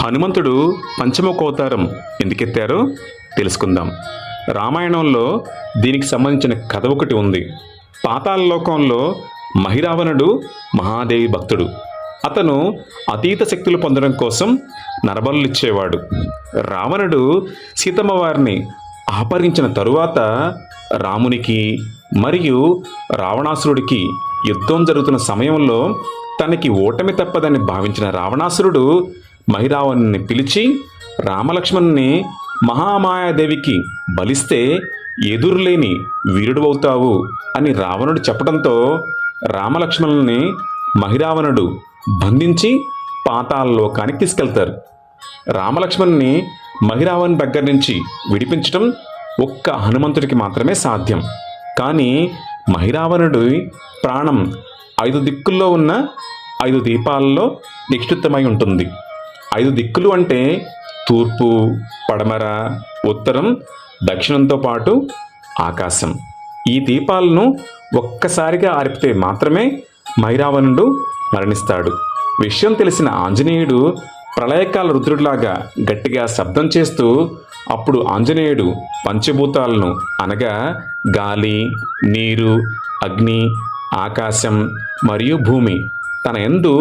హనుమంతుడు పంచముఖ అవతారం ఎందుకెత్తారో తెలుసుకుందాం. రామాయణంలో దీనికి సంబంధించిన కథ ఒకటి ఉంది. పాతాళ లోకంలో మహిరావణుడు మహాదేవి భక్తుడు. అతను అతీత శక్తులు పొందడం కోసం నరబలులు ఇచ్చేవాడు. రావణుడు సీతమ్మ వారిని అపహరించిన తరువాత రామునికి మరియు రావణాసురుడికి యుద్ధం జరుగుతున్న సమయంలో తనకి ఓటమి తప్పదని భావించిన రావణాసురుడు మహిరావణుని పిలిచి రామలక్ష్మణుని మహామాయాదేవికి బలిస్తే ఎదురులేని వీరుడువవుతావు అని రావణుడు చెప్పడంతో రామలక్ష్మణుల్ని మహిరావణుడు బంధించి పాతాళ లోకానికి తీసుకెళ్తారు. రామలక్ష్మణుని మహిరావణుని దగ్గర నుంచి విడిపించడం ఒక్క హనుమంతుడికి మాత్రమే సాధ్యం. కానీ మహిరావణుడి ప్రాణం 5 దిక్కుల్లో ఉన్న 5 దీపాలలో నిక్షిప్తమై ఉంటుంది. 5 దిక్కులు అంటే తూర్పు, పడమర, ఉత్తరం, దక్షిణంతో పాటు ఆకాశం. ఈ దీపాలను ఒక్కసారిగా ఆర్పితే మాత్రమే మహిరావణుడు మరణిస్తాడు. విషయం తెలిసిన ఆంజనేయుడు ప్రళయకాల రుద్రుడిలాగా గట్టిగా శబ్దం చేస్తూ అప్పుడు ఆంజనేయుడు పంచభూతాలను అనగా గాలి, నీరు, అగ్ని, ఆకాశం మరియు భూమి తన యందు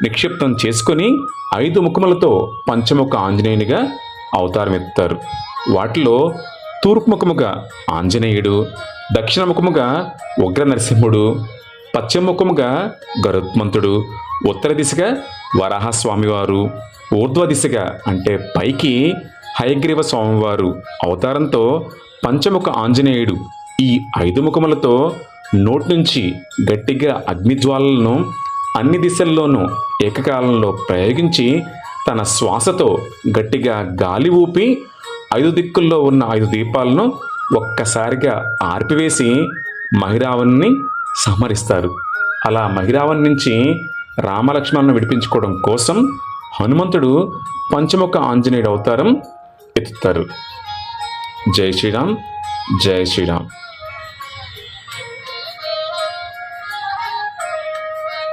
నిక్షిప్తం చేసుకొని 5 ముఖములతో పంచముఖ ఆంజనేయునిగా అవతారం ఎత్తారు. వాటిలో తూర్పు ముఖముగా ఆంజనేయుడు, దక్షిణ ముఖముగా ఉగ్ర నరసింహుడు, పశ్చిమ ముఖముగా గరుత్మంతుడు, ఉత్తర దిశగా వరాహస్వామివారు, ఊర్ధ్వ దిశగా అంటే పైకి హయగ్రీవ స్వామివారు అవతారంతో పంచముఖ ఆంజనేయుడు ఈ 5 ముఖములతో నోటి నుంచి గట్టిగా అగ్నిజ్వాలలను అన్ని దిశల్లోనూ ఏకకాలంలో ప్రయోగించి తన శ్వాసతో గట్టిగా గాలి ఊపి 5 దిక్కుల్లో ఉన్న 5 దీపాలను ఒక్కసారిగా ఆర్పివేసి మహిరావణుని సంహరిస్తారు. అలా మహిరావణి నుంచి రామలక్ష్మణులను విడిపించుకోవడం కోసం హనుమంతుడు పంచముఖ ఆంజనేయుడు అవతారం ఎత్తుతారు. జై శ్రీరామ్, జై శ్రీరామ్.